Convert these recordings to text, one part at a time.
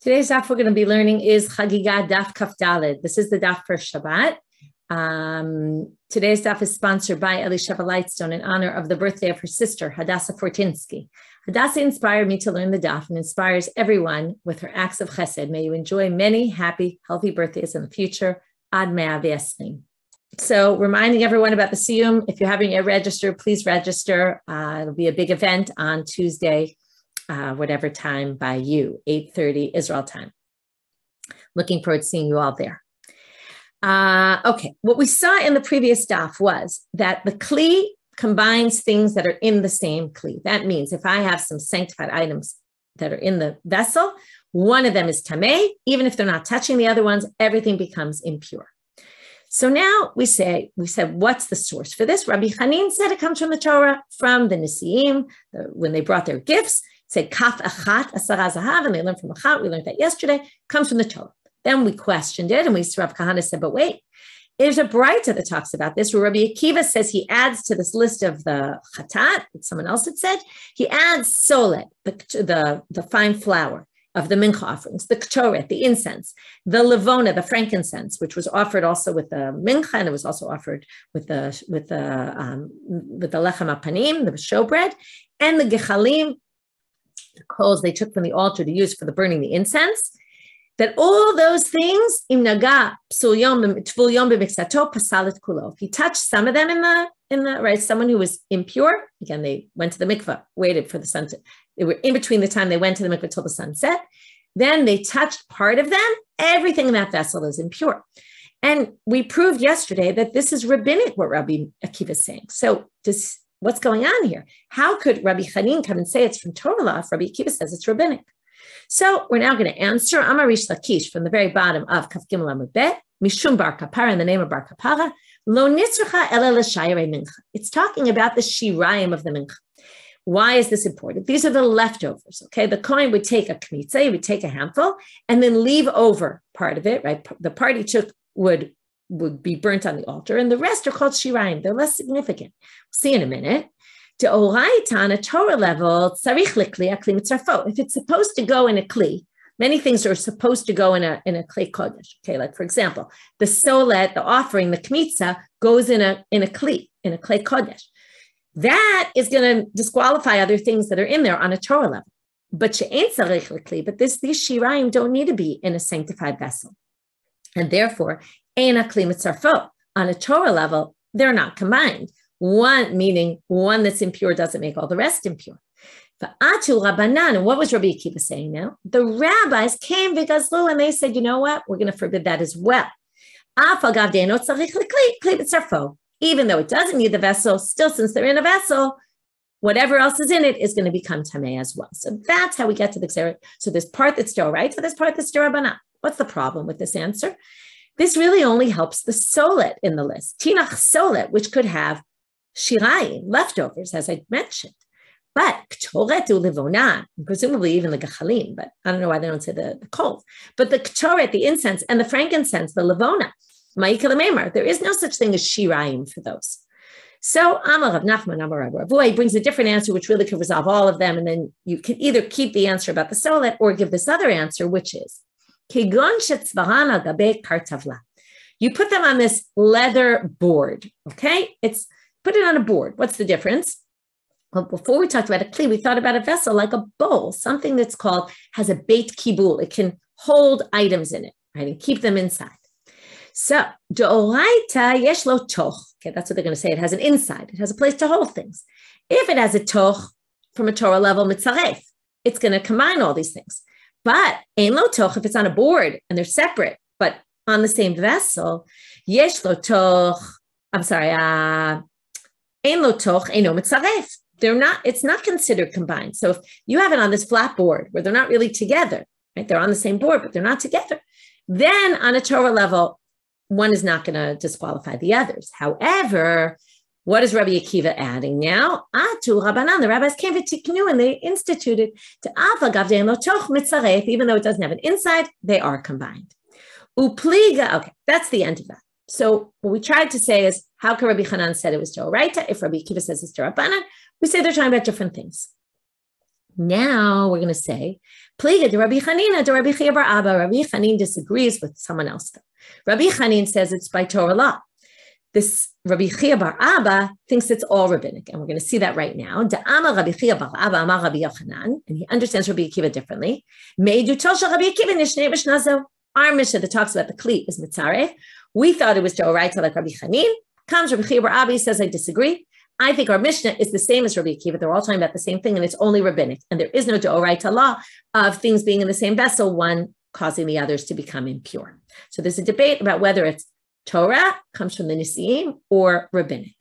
Today's daf we're going to be learning is Chagigah Daf Kaf Daled. This is the daf for Shabbat. Today's daf is sponsored by Elisheva Lightstone in honor of the birthday of her sister, Hadassah Fortinsky. Hadassah inspired me to learn the daf and inspires everyone with her acts of chesed. May you enjoy many happy, healthy birthdays in the future. Ad Mea V'Yesrim. So reminding everyone about the Siyum, if you haven't yet registered, please register. It'll be a big event on Tuesday, whatever time by you, 8:30 Israel time. Looking forward to seeing you all there. Okay, what we saw in the previous daf was that the kli combines things that are in the same kli. That means if I have some sanctified items that are in the vessel, one of them is tameh, even if they're not touching the other ones, everything becomes impure. So now we said, what's the source for this? Rabbi Chanin said it comes from the Torah, from the Nisiim, when they brought their gifts. Said kaf achat asara zahav, and they learned from achat. We learned that yesterday. Comes from the Torah. Then we questioned it, and Rav Kahana said, but wait, there's a braita that talks about this, where Rabbi Akiva says he adds to this list of the chatat, that someone else had said, he adds solet, the fine flour of the mincha offerings, the ketoret, the incense, the levona, the frankincense, which was offered also with the mincha, and it was also offered with the lechem apanim, the showbread, and the gechalim, the coals they took from the altar to use for the burning the incense. That all those things, im naga psul yom b'miksato pasalet kulo. If he touched some of them in the right, someone who was impure, again they went to the mikvah, waited for the sun to. They were in between the time they went to the mikvah till the sun set. Then they touched part of them. Everything in that vessel is impure, and we proved yesterday that this is rabbinic. What Rabbi Akiva is saying. So what's going on here? How could Rabbi Chanin come and say it's from Torah law if Rabbi Akiva says it's rabbinic? So we're now going to answer Amar Rish Lakish from the very bottom of Kaf Gimel Amud Bet, Mishum Bar Kapara, in the name of Bar Kapara, Lo Nitzracha Ela L'Shayirei Mincha. It's talking about the shirayim of the mincha. Why is this important? These are the leftovers, okay? The Kohen would take a kmitza, he would take a handful, and then leave over part of it, right? The part he took would be burnt on the altar, and the rest are called shirayim. They're less significant. We'll see in a minute. Deoraita, on a Torah level, tzarich likli akli mitzarfo. If it's supposed to go in a kli, many things are supposed to go in a kli kodesh. Okay, like for example, the solet, the offering, the kmitza goes in a kli, in a kli kodesh. That is going to disqualify other things that are in there on a Torah level. But she'ain tzarich likli, but these shirayim don't need to be in a sanctified vessel, and therefore ein akli mitzarfo. On a Torah level, they're not combined. One, meaning one that's impure doesn't make all the rest impure. Rabbanan, and what was Rabbi Akiva saying now? The rabbis came v'gazlu, and they said, you know what? We're going to forbid that as well. Even though it doesn't need the vessel, still since they're in a vessel, whatever else is in it is going to become tameh as well. So that's how we get to the xerah. So this part that's still right, so this part that's still Rabbanan. What's the problem with this answer? This really only helps the solet in the list. Tinach solet, which could have shirayim, leftovers, as I mentioned. But ketoret ulivona, presumably even the gechalim, but I don't know why they don't say the coals. But the ketoret, the incense, and the frankincense, the levona, ma'ikal memar, there is no such thing as shirayim for those. So Amar Rav Nachman, Amar Rav Ravua, he brings a different answer, which really could resolve all of them, and then you can either keep the answer about the solet or give this other answer, which is kegon shetzvaran al gabe kartavla. You put them on this leather board, okay? Put it on a board. What's the difference? Well, before we talked about a kli, we thought about a vessel like a bowl, something that's has a beit kibul. It can hold items in it, right, and keep them inside. So, deoraita yesh lo toch. Okay, that's what they're going to say. It has an inside. It has a place to hold things. If it has a toch from a Torah level mitzaref, it's going to combine all these things. But ein lo toch, if it's on a board and they're separate, but on the same vessel, yesh lo toch. I'm sorry. Ein lo toch, eino mitzaref. It's not considered combined. So if you have it on this flat board where they're not really together, right? They're on the same board, but they're not together. Then on a Torah level, one is not going to disqualify the others. However, what is Rabbi Akiva adding now? Atu Rabbanan, the rabbis came to Tiknu and they instituted to Avagav dein lo toch mitzaref, even though it doesn't have an inside, they are combined. Upliga, okay, that's the end of that. So what we tried to say is, how can Rabbi Hanan said it was Doraita? If Rabbi Akiva says it's Rabbanan, we say they're talking about different things. Now we're going to say, Pliga de Rabbi Chanina de Rabbi Chiya bar Abba. Rabbi Chanin disagrees with someone else. Rabbi Chanin says it's by Torah law. This Rabbi Chiya bar Abba thinks it's all rabbinic, and we're going to see that right now. Da'ama Rabbi Chiya bar Abba amar Rabbi Yochanan, and he understands Rabbi Akiva differently. Meidu tosha Rabbi Akiva nishnei b'shnazo. Our Mishnah that talks about the kli is mitzareh. We thought it was D'oraita like Rabbi Chanin. Comes Rabbi Chiya bar Abba, he says, I disagree. I think our Mishnah is the same as Rabbi Akiva. They're all talking about the same thing, and it's only rabbinic. And there is no D'oraita law of things being in the same vessel, one causing the others to become impure. So there's a debate about whether it's Torah, comes from the Nisiim, or rabbinic.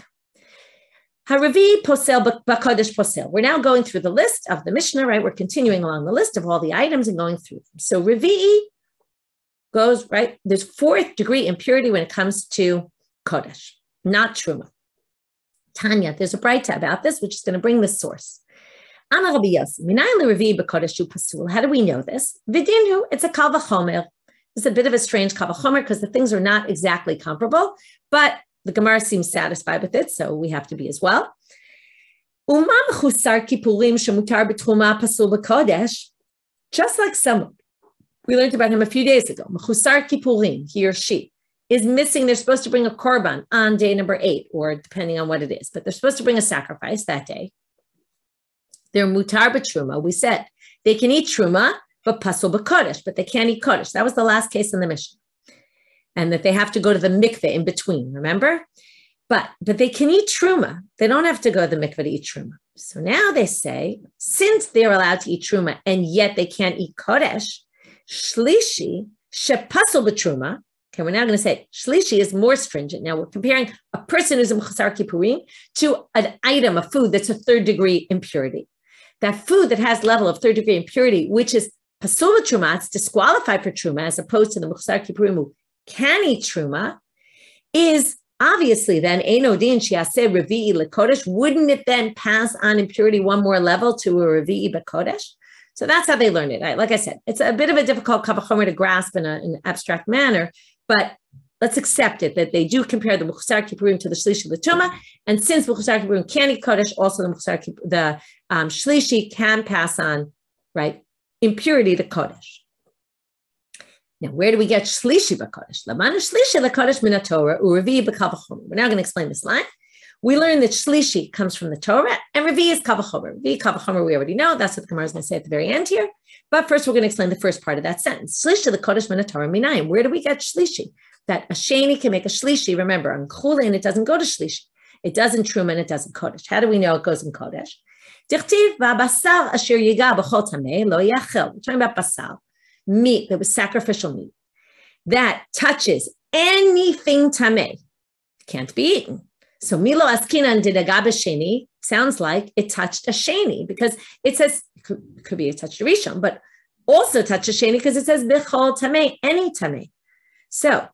Haravi posel b'kodesh posel. We're now going through the list of the Mishnah, right? We're continuing along the list of all the items and going through them. So Revi'i goes, right? There's fourth degree impurity when it comes to Kodesh, not Truma. Tanya, there's a braita about this, which is going to bring this source. How do we know this? Vidinu, it's a kal v'chomer. It's a bit of a strange kal v'chomer because the things are not exactly comparable, but the Gemara seems satisfied with it, so we have to be as well. Just like someone, we learned about him a few days ago, Mechusar Kippurim, he or she, is missing, they're supposed to bring a korban on day number 8, or depending on what it is, but they're supposed to bring a sacrifice that day. They're mutar b'truma. We said they can eat truma, but pasul b'kodesh, but they can't eat kodesh. That was the last case in the Mishnah. And that they have to go to the mikveh in between, remember? But they can eat truma. They don't have to go to the mikveh to eat truma. So now they say, since they're allowed to eat truma, and yet they can't eat kodesh, shlishi shepasul b'truma. Okay, we're now going to say shlishi is more stringent. Now we're comparing a person who's a mechusar kippurim to an item, a food that's a third degree impurity. That food that has level of third degree impurity, which is pasul truma, it's disqualified for truma, as opposed to the mechusar kippurim who can eat truma, is obviously then eino din she'aseh revi'i lekodesh. Wouldn't it then pass on impurity one more level to a revi'i b'kodesh? So that's how they learn it. Like I said, it's a bit of a difficult kal v'chomer to grasp in an abstract manner. But let's accept it that they do compare the Mechusar Kippurim to the Shlishi L'Tuma, and since Mechusar Kippurim can't eat Kodesh, also the Shlishi can pass on, right, impurity to Kodesh. Now, where do we get Shlishi b'Kodesh? Lamanu Shlishi l'Kodesh min haTorah u'Revi'i b'Kal v'chomer. We're now going to explain this line. We learn that Shlishi comes from the Torah, and Revi'i is Kal v'chomer. Revi'i Kal v'chomer we already know. That's what the Gemara is going to say at the very end here. But first, we're going to explain the first part of that sentence. Shlishi l'Kodesh min haTorah minayim. Where do we get Shlishi? That a sheni can make a Shlishi. Remember, on Chulin, it doesn't go to Shlishi. It does in Truma, and it does in Kodesh. How do we know it goes in Kodesh? Dichtiv v'abasar asher yiga b'chol tameh lo yachil. We're talking about basar, meat that was sacrificial meat that touches anything tameh can't be eaten. So Milo Askinan did a gabasheni sounds like it touched a sheni because it says it could be it touched a rishon, but also touched a sheni because it says bichol tamei, any tamei. So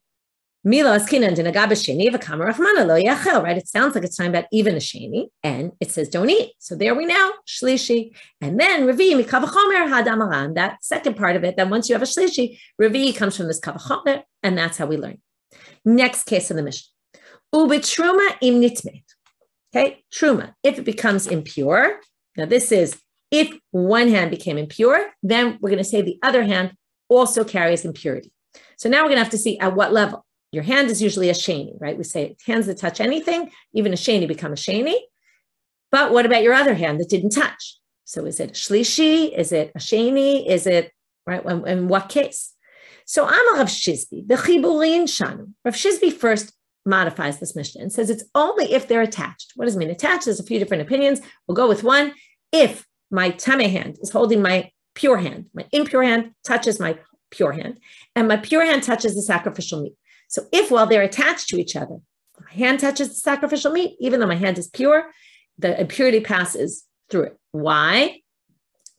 Milo Askinan did a gabasheni v'kamar rachmana lo yachel. Right? It sounds like it's talking about even a sheni, and it says don't eat. So there we know shlishi, and then revi mikav v'chomer hadamaran. That second part of it. Then once you have a shlishi, revi comes from this kav v'chomer, and that's how we learn. Next case in the Mishnah. Ubitruma im nitmet. Okay, truma, if it becomes impure. Now this is if one hand became impure, then we're going to say the other hand also carries impurity. So now we're going to have to see at what level. Your hand is usually a sheni, right? We say hands that touch anything, even a sheni become a sheni. But what about your other hand that didn't touch? So is it a shlishi? Is it a sheni? Is it, right? In what case? So Amar Rav Shizbi, the chiburin shanu. Rav Shizbi first modifies this Mishnah and says it's only if they're attached. What does it mean attached? There's a few different opinions. We'll go with one. If my tameh hand is holding my pure hand, my impure hand touches my pure hand, and my pure hand touches the sacrificial meat. So if while they're attached to each other, my hand touches the sacrificial meat, even though my hand is pure, the impurity passes through it. Why?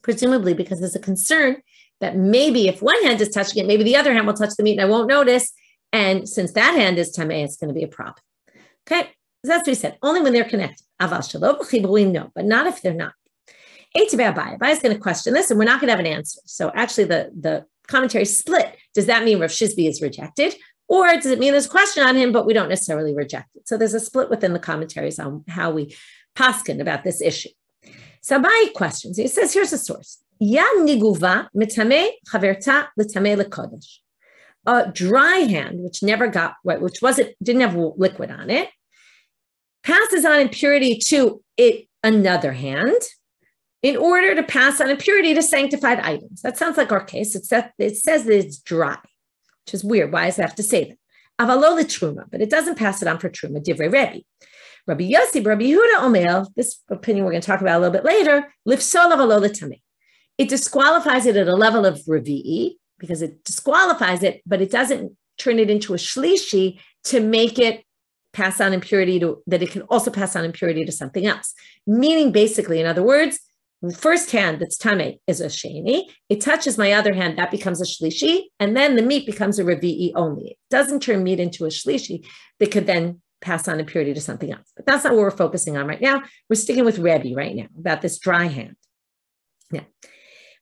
Presumably because there's a concern that maybe if one hand is touching it, maybe the other hand will touch the meat and I won't notice. And since that hand is tameh, it's going to be a problem. Okay, so that's what he said. Only when they're connected. Aval shalom b'chiburim, no, but not if they're not. Abai is going to question this, and we're not going to have an answer. So actually, the commentary split. Does that mean Rav Shizbi is rejected, or does it mean there's a question on him, but we don't necessarily reject it? So there's a split within the commentaries on how we paskin about this issue. So my questions, it says, here's a source. Yad niguva mitame chaverta l'tame lekodesh. A dry hand, which never got wet, didn't have liquid on it, passes on impurity to another hand in order to pass on impurity to sanctified items. That sounds like our case. It says that it's dry, which is weird. Why does it have to say that? Avalo truma, but it doesn't pass it on for truma. Divrei Rebbe. Rabbi Yossi, Rabbi Yehuda Omer, this opinion we're going to talk about a little bit later, lifsol avalo l'tameh. It disqualifies it at a level of revi'i, because it disqualifies it, but it doesn't turn it into a shlishi to make it pass on impurity that it can also pass on impurity to something else. Meaning basically, in other words, first hand that's tameh is a sheni. It touches my other hand, that becomes a shlishi, and then the meat becomes a revi'i only. It doesn't turn meat into a shlishi that could then pass on impurity to something else. But that's not what we're focusing on right now. We're sticking with Rebbe right now about this dry hand. Now,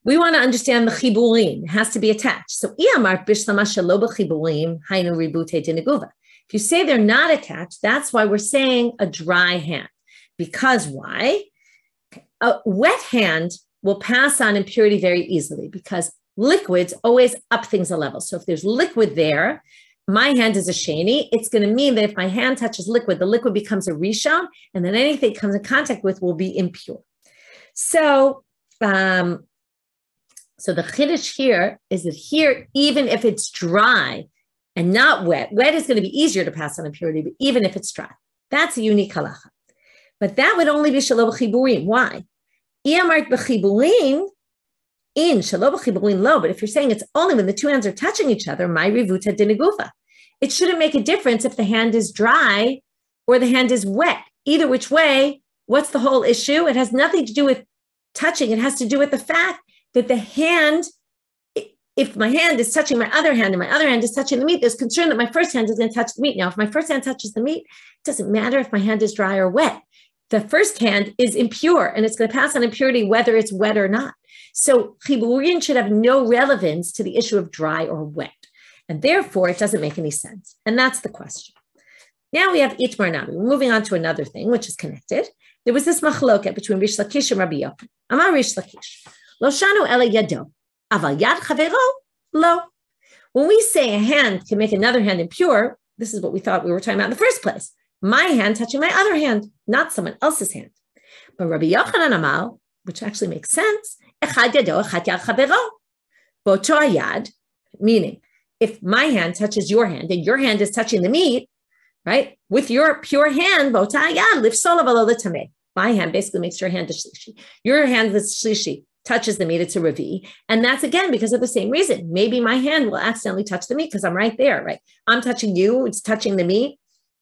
we want to understand the chiburim. It has to be attached. So, if you say they're not attached, that's why we're saying a dry hand. Because why? A wet hand will pass on impurity very easily because liquids always up things a level. So if there's liquid there, my hand is a sheni. It's going to mean that if my hand touches liquid, the liquid becomes a rishon, and then anything it comes in contact with will be impure. So, so the chiddush here is that here, even if it's dry and not wet is going to be easier to pass on impurity, but even if it's dry, that's a unique halacha. But that would only be shelo b'chiburim. Why? Iyamart b'chiburim in shelo b'chiburim lo. But if you're saying it's only when the two hands are touching each other, my rivuta diniguva. It shouldn't make a difference if the hand is dry or the hand is wet. Either which way, what's the whole issue? It has nothing to do with touching. It has to do with the fact that the hand, if my hand is touching my other hand and my other hand is touching the meat, there's concern that my first hand is going to touch the meat. Now, if my first hand touches the meat, it doesn't matter if my hand is dry or wet. The first hand is impure and it's going to pass on impurity whether it's wet or not. So chiburin should have no relevance to the issue of dry or wet. And therefore, it doesn't make any sense. And that's the question. Now we have Itmar Nami. We're moving on to another thing, which is connected. There was this machloket between Rish Lakish and Rabbi Yochanan. Amar Rish Lakish. Lo shanu ela yado, aval yad chavero lo. When we say a hand can make another hand impure, this is what we thought we were talking about in the first place. My hand touching my other hand, not someone else's hand. But Rabbi Yochanan Amar, which actually makes sense, echad yado, echad yad chavero. Boto hayad, meaning if my hand touches your hand and your hand is touching the meat, right? With your pure hand, boto hayad, lifsol avalo l'tameh. My hand basically makes your hand a shlishi. Your hand that's shlishi touches the meat, it's a revi. And that's again because of the same reason. Maybe my hand will accidentally touch the meat because I'm right there, right? I'm touching you, it's touching the meat.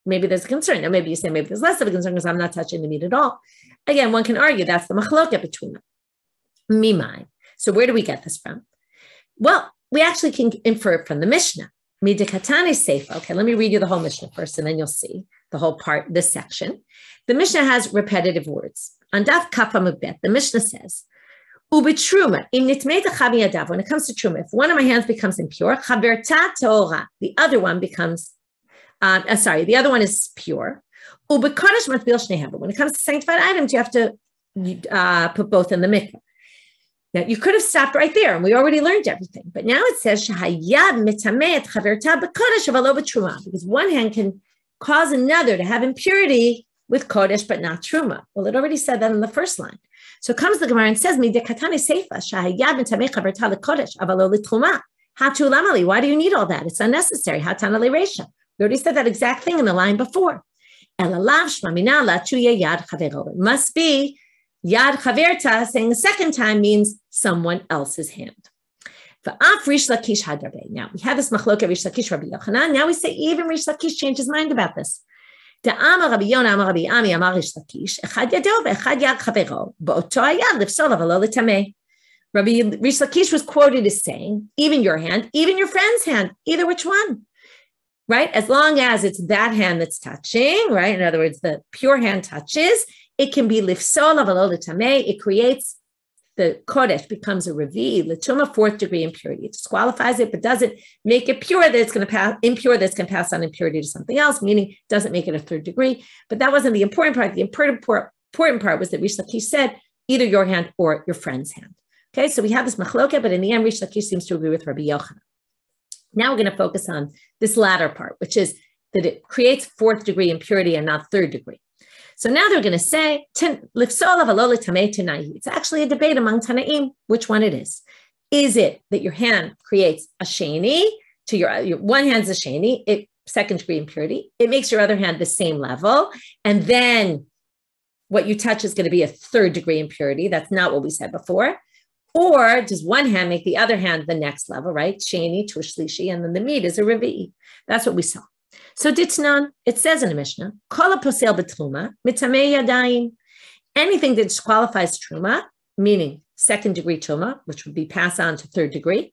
Maybe there's a concern. Now, maybe you say maybe there's less of a concern because I'm not touching the meat at all. Again, one can argue that's the machloket between them. Mimai. So where do we get this from? Well, we actually can infer it from the Mishnah. Midikatane seifa. Okay, let me read you the whole Mishnah first, and then you'll see the whole part, this section. The Mishnah has repetitive words. On Daf Kafa Mubet, the Mishnah says, Ubitruma, when it comes to truma, if one of my hands becomes impure, chaverta teora, the other one becomes, the other one is pure. Ubikodesh matbil shnehem. When it comes to sanctified items, you have to put both in the mikveh. Now, you could have stopped right there, and we already learned everything. But now it says, shahayad mitamet chaverta bikodesh avalo b'truma, because one hand can cause another to have impurity with kodesh, but not truma. Well, it already said that in the first line. So comes the Gemara and says, "Midekatane seifa shahayad mitamei chaverta lekodesh avalo litruma hatu lamali." Why do you need all that? It's unnecessary. Hatana lereisha. We already said that exact thing in the line before. Elalav shmamina latuya yad chavero. It must be yad chaverta. Saying the second time means someone else's hand. V'af Rish Lakish hadarbe. Now we have this machloket Rish Lakish Rabbi Yochanan. Now we say even Rish Lakish changed his mind about this. Amar Rabbi Yonah, Amar Rabbi Ami, Amar Rish Lakish, echad yado ve'echad yad chavero, bo'oto hayad lifsol avalo l'tameh. Rabbi Rish Lakish was quoted as saying, even your hand, even your friend's hand, either which one, right? As long as it's that hand that's touching, right? In other words, the pure hand touches, it can be lifsol avalo l'tameh. It creates the kodesh becomes a revi, l'tuma, fourth degree impurity. It disqualifies it, but doesn't make it pure that it's going to pass, impure that's going to pass on impurity to something else, meaning doesn't make it a third degree. But that wasn't the important part. The important part was that Rish Lakish said, either your hand or your friend's hand. Okay, so we have this machloket, but in the end, Rish Lakish seems to agree with Rabbi Yochanan. Now we're going to focus on this latter part, which is that it creates 4th degree impurity and not 3rd degree. So now they're going to say, it's actually a debate among Tanaim, which one it is. Is it that your hand creates a sheni, to your one hand's a sheni, 2nd degree impurity, it makes your other hand the same level, and then what you touch is going to be a 3rd degree impurity. That's not what we said before. Or does one hand make the other hand the next level, right? Sheni to a shlishi, and then the meat is a revi'i. That's what we saw. So ditnan, it says in the Mishnah, kol posel betruma mitamei yadayim. Anything that disqualifies truma, meaning 2nd degree truma, which would be passed on to 3rd degree,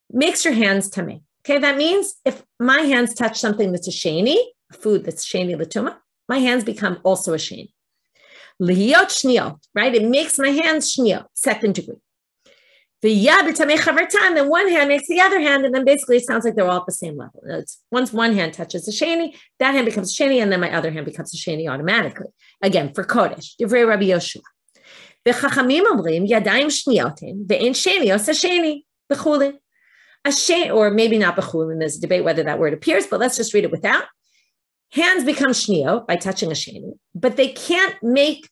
makes your hands tamei. Okay, that means if my hands touch something that's a sheni, a food that's sheni l'tuma, my hands become also a sheni. Lihiyot shniot, right? It makes my hands shniot, 2nd degree. The yad b'tamei chavertan, then one hand makes the other hand, and then basically it sounds like they're all at the same level. Once one hand touches the sheni, that hand becomes sheni, and then my other hand becomes a sheni automatically. Again, for kodesh, divrei Rabbi Yoshua. V'chachamim omrim yadayim shniotin ve'en sheni osa sheni b'chulin. A sheni, or maybe not b'chulin. There's a debate whether that word appears, but let's just read it without. Hands become shnio by touching a sheni, but they can't make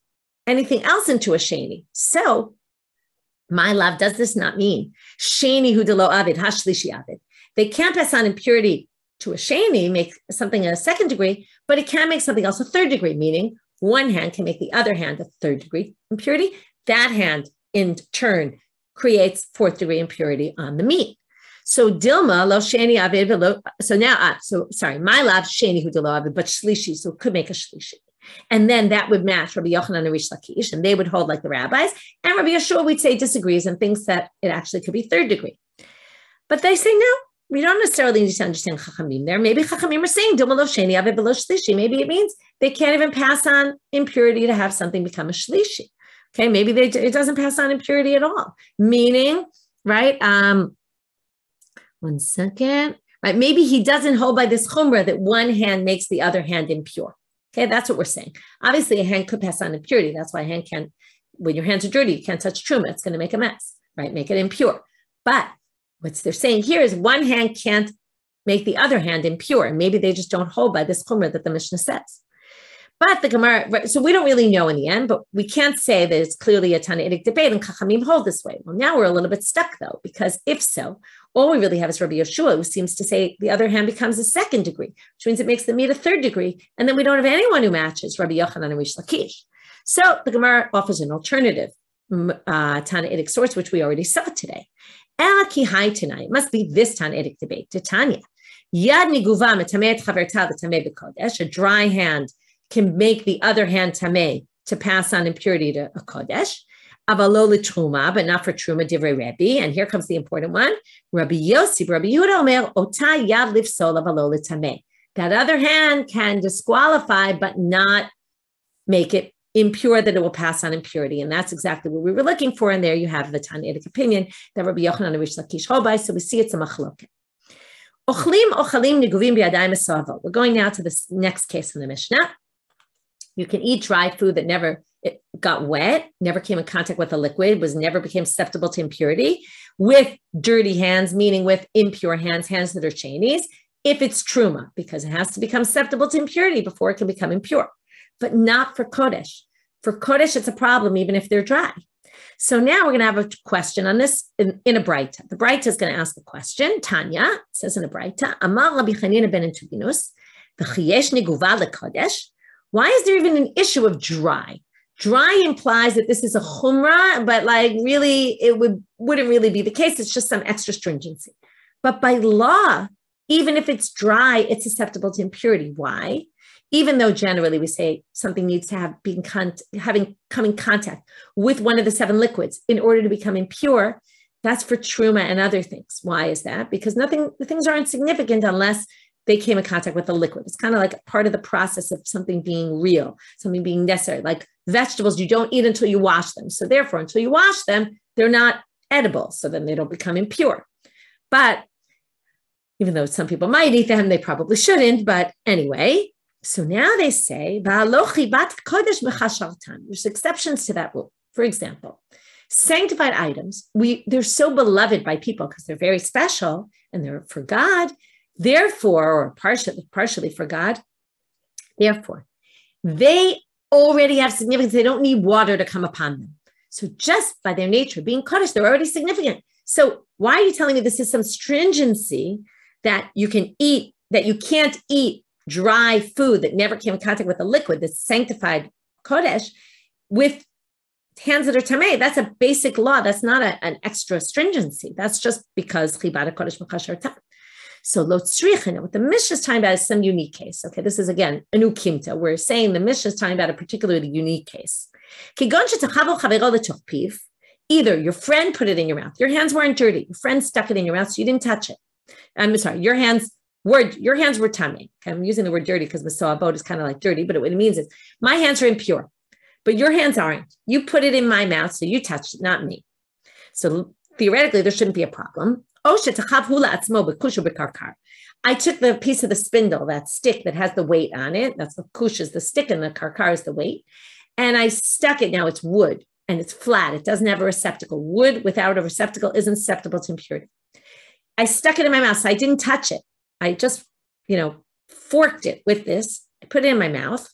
anything else into a sheni. So, my love, does this not mean sheni hu delo avid hashlishi avid? They can't pass on impurity to a sheni, make something a 2nd degree, but it can make something else a 3rd degree, meaning one hand can make the other hand a 3rd degree impurity. That hand, in turn, creates 4th degree impurity on the meat. So Dilma lo sheni avid velo. So now, my love sheni hu delo avid, but shlishi, so it could make a shlishi, and then that would match Rabbi Yochanan and Rish Lakish, and they would hold like the rabbis. And Rabbi Yeshua, we'd say, disagrees and thinks that it actually could be 3rd degree. But they say no. We don't necessarily need to understand Chachamim there. Maybe Chachamim are saying Dilma lo sheni avid velo shlishi. Maybe it means they can't even pass on impurity to have something become a shlishi. Okay, maybe it doesn't pass on impurity at all. Meaning, right? One second. Right? Maybe he doesn't hold by this chumrah that one hand makes the other hand impure. Okay, that's what we're saying. Obviously, a hand could pass on impurity. That's why a hand can't, when your hands are dirty, you can't touch truma. It's going to make a mess, right? Make it impure. But what they're saying here is one hand can't make the other hand impure. And maybe they just don't hold by this chumrah that the Mishnah says. But the Gemara, so we don't really know in the end, but we can't say that it's clearly a Tanaitic debate and Chachamim hold this way. Well, now we're a little bit stuck though, because if so, all we really have is Rabbi Yeshua, who seems to say the other hand becomes a 2nd degree, which means it makes the meat a 3rd degree, and then we don't have anyone who matches Rabbi Yochanan and Rish Lakish. So the Gemara offers an alternative Tanaitic source, which we already saw today. Ela ki hai tonight. It must be this Tanaitic debate. Titania. Yad niguva metameh et chaverta v'tameh b'kodesh. A dry hand can make the other hand tameh to pass on impurity to a kodesh. Avalo l'truma, but not for truma divrei Rebbe. And here comes the important one. Rabbi Yossi, Rabbi Yehuda Omer, ota yad lifsol avalo l'tameh. That other hand can disqualify, but not make it impure, that it will pass on impurity. And that's exactly what we were looking for. And there you have the Tanaitic opinion that Rabbi Yochanan and Rish Lakish hold by. So we see it's a machloket. Ochlim ochalim niguvim b'yadayim esavo. We're going now to this next case in the Mishnah. You can eat dry food that never got wet, never came in contact with a liquid, never became susceptible to impurity, with dirty hands, meaning with impure hands that are shenies, if it's truma, because it has to become susceptible to impurity before it can become impure, but not for kodesh. For kodesh, it's a problem even if they're dry. So now we're going to have a question on this in a Braita. The Braita is going to ask a question. Tanya says in a Braita, Amar Rabbi Chanina ben Antuginus, v'chiyesh niguva lekodesh. Why is there even an issue of dry? Dry implies that this is a chumrah, but like really, it wouldn't really be the case. It's just some extra stringency. But by law, even if it's dry, it's susceptible to impurity. Why? Even though generally we say something needs to have come in contact with one of the 7 liquids in order to become impure, that's for truma and other things. Why is that? Because the things aren't significant unless they came in contact with the liquid. It's kind of like part of the process of something being real, something being necessary. Like vegetables, you don't eat until you wash them. So therefore, until you wash them, they're not edible. So then they don't become impure. But even though some people might eat them, they probably shouldn't. But anyway, so now they say, there's exceptions to that rule. For example, sanctified items, they're so beloved by people because they're very special and they're for God, therefore, or partially for God, therefore, they already have significance. They don't need water to come upon them. So just by their nature, being Kodesh, they're already significant. So why are you telling me this is some stringency that you can eat, that you can't eat dry food that never came in contact with a liquid, that's sanctified Kodesh, with hands that are tamei? That's a basic law. That's not an extra stringency. That's just because chibad Kodesh makasher tam. So lo tzrichin, what the Mishnah is talking about is some unique case. Okay, this is again a new kimta. We're saying the Mishnah is talking about a particularly unique case. Either your friend put it in your mouth, your hands weren't dirty, your friend stuck it in your mouth, so you didn't touch it. I'm sorry, your hands were tamei. Okay, I'm using the word dirty because masa'abot is kind of like dirty, but what it means is my hands are impure, but your hands aren't. You put it in my mouth, so you touched it, not me. So theoretically, there shouldn't be a problem. I took the piece of the spindle, that stick that has the weight on it. That's the kush is the stick and the karkar is the weight. And I stuck it. Now it's wood and it's flat. It doesn't have a receptacle. Wood without a receptacle isn't susceptible to impurity. I stuck it in my mouth. So I didn't touch it. I just, forked it with this. I put it in my mouth.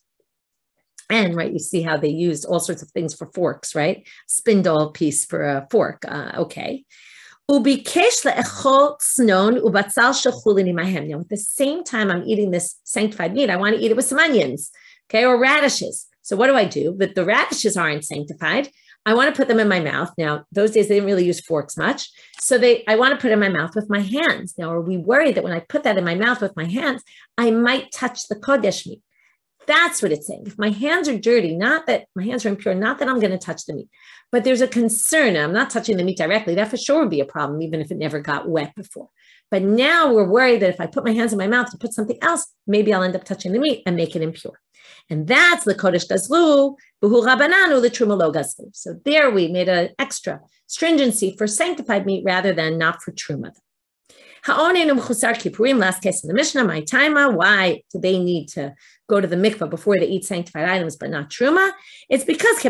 And right, you see how they used all sorts of things for forks, right? Spindle piece for a fork. Okay. Now, at the same time I'm eating this sanctified meat, I want to eat it with some onions, okay, or radishes. So what do? But the radishes aren't sanctified. I want to put them in my mouth. Now, those days they didn't really use forks much. So I want to put it in my mouth with my hands. Now, are we worried that when I put that in my mouth with my hands, I might touch the Kodesh meat? That's what it's saying. If my hands are dirty, not that my hands are impure, not that I'm going to touch the meat, but there's a concern. I'm not touching the meat directly. That for sure would be a problem, even if it never got wet before. But now we're worried that if I put my hands in my mouth to put something else, maybe I'll end up touching the meat and make it impure. And that's the Kodesh Gazlu, Buhu Rabbananu, the Truma Lo Gazlu. So there we made an extra stringency for sanctified meat rather than not for Truma. Last case in the Mishnah, my timer. Why do they need to go to the mikvah before they eat sanctified items, but not truma? It's because this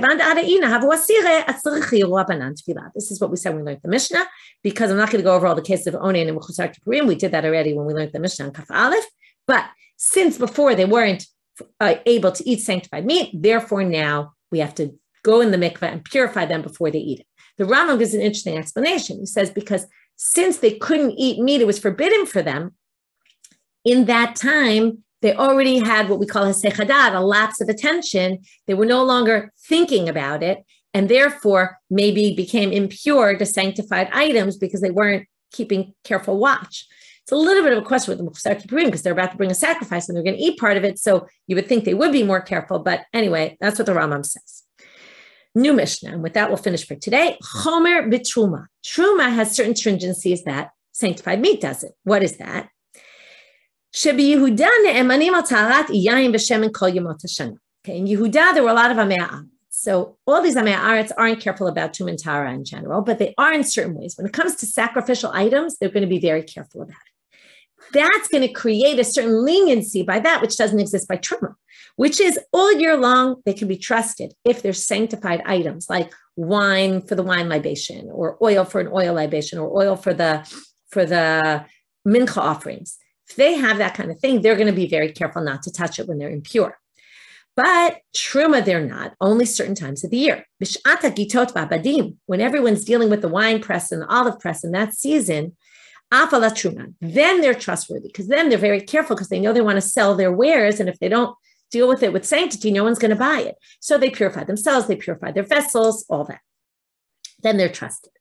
is what we said when we learned the Mishnah. Because I'm not going to go over all the cases of onen and mechusar kippurim. We did that already when we learned the Mishnah on Kaf Aleph. But since before they weren't able to eat sanctified meat, therefore now we have to go in the mikvah and purify them before they eat it. The Rambam gives an interesting explanation. He says because since they couldn't eat meat, it was forbidden for them. In that time, they already had what we call a sechadad, a lapse of attention. They were no longer thinking about it, and therefore maybe became impure to sanctified items because they weren't keeping careful watch. It's a little bit of a question with the Mechusar Kippurim because they're about to bring a sacrifice and they're going to eat part of it. So you would think they would be more careful. But anyway, that's what the Rambam says. New Mishnah, and with that we'll finish for today. Chomer b'truma. Truma has certain stringencies that sanctified meat doesn't. What is that? Okay, in Yehuda there were a lot of Amei Haaretz. So all these Amei Haaretz aren't careful about Tum and Tara in general, but they are in certain ways. When it comes to sacrificial items, they're going to be very careful about it. That's going to create a certain leniency by that which doesn't exist by Truma, which is all year long, they can be trusted if they're sanctified items like wine for the wine libation or oil for an oil libation or oil for the mincha offerings. If they have that kind of thing, they're going to be very careful not to touch it when they're impure. But Truma, they're not, only certain times of the year. Bish'ata gitot v'abadim, when everyone's dealing with the wine press and the olive press in that season, afala Truma, then they're trustworthy because then they're very careful because they know they want to sell their wares. And if they don't deal with it with sanctity, no one's going to buy it. So they purify themselves, they purify their vessels, all that. Then they're trusted.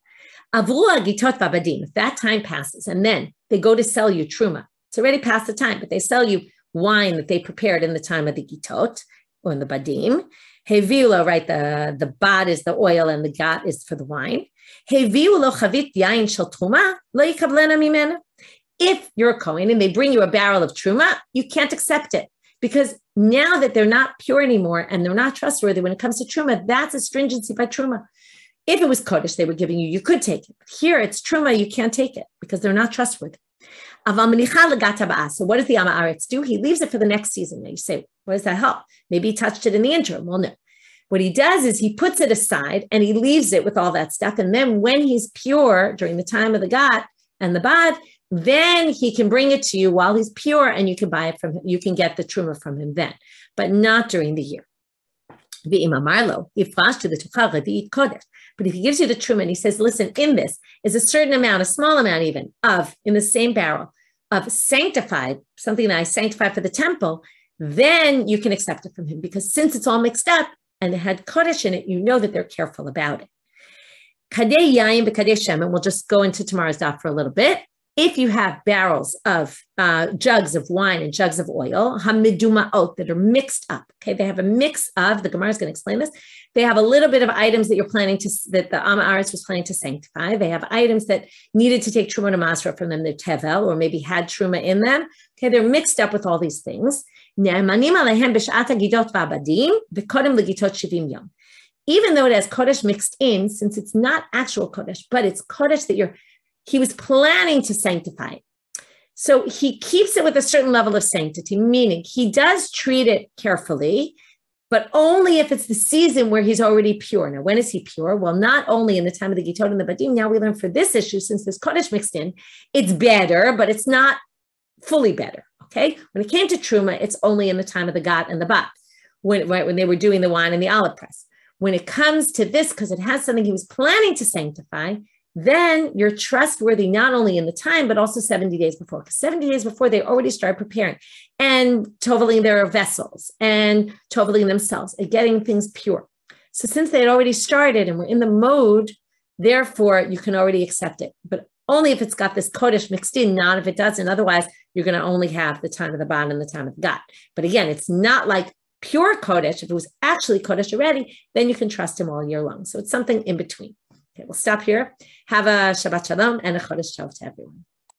Avua gitot v'abadim, if that time passes and then they go to sell you Truma, it's already past the time, but they sell you wine that they prepared in the time of the gitot or in the badim. Hevila, right? The bad is the oil and the gat is for the wine. If you're a Kohen and they bring you a barrel of truma, you can't accept it because now that they're not pure anymore and they're not trustworthy when it comes to truma, that's a stringency by truma. If it was kodesh they were giving you, you could take it. But here it's truma, you can't take it because they're not trustworthy. So what does the Amei Haaretz do? He leaves it for the next season. Now you say, what does that help? Maybe he touched it in the interim. Well, no. What he does is he puts it aside and he leaves it with all that stuff. And then when he's pure during the time of the gat and the bad, then he can bring it to you while he's pure and you can buy it from him. You can get the truma from him then, but not during the year. But if he gives you the truma and he says, listen, in this is a certain amount, a small amount even, of, in the same barrel, of sanctified, something that I sanctified for the temple, then you can accept it from him. Because since it's all mixed up and it had kodesh in it, you know that they're careful about it. Kadei yayin b'kadei shem, and we'll just go into tomorrow's daf for a little bit. If you have barrels of jugs of wine and jugs of oil, hamidumaot, that are mixed up, okay, they have a mix of, the Gemara is going to explain this, they have a little bit of items that you're planning to, that the Am Haaretz was planning to sanctify. They have items that needed to take truma to masra from them, they're tevel, or maybe had truma in them. Okay, they're mixed up with all these things. Even though it has kodesh mixed in, since it's not actual kodesh, but it's kodesh that he was planning to sanctify. So he keeps it with a certain level of sanctity, meaning he does treat it carefully, but only if it's the season where he's already pure. Now, when is he pure? Well, not only in the time of the Gitot and the Badim. Now we learn for this issue, since there's kodesh mixed in, it's better, but it's not fully better. Okay, when it came to truma, it's only in the time of the gat and the bat, when they were doing the wine and the olive press. When it comes to this, because it has something he was planning to sanctify, then you're trustworthy not only in the time, but also 70 days before. Because 70 days before, they already started preparing and toveling their vessels and toveling themselves and getting things pure. So since they had already started and we're in the mode, therefore, you can already accept it. But only if it's got this kodesh mixed in, not if it doesn't. Otherwise, you're going to only have the time of the ban and the time of the gat. But again, it's not like pure kodesh. If it was actually kodesh already, then you can trust him all year long. So it's something in between. Okay, we'll stop here. Have a Shabbat Shalom and a Chodesh Tov to everyone.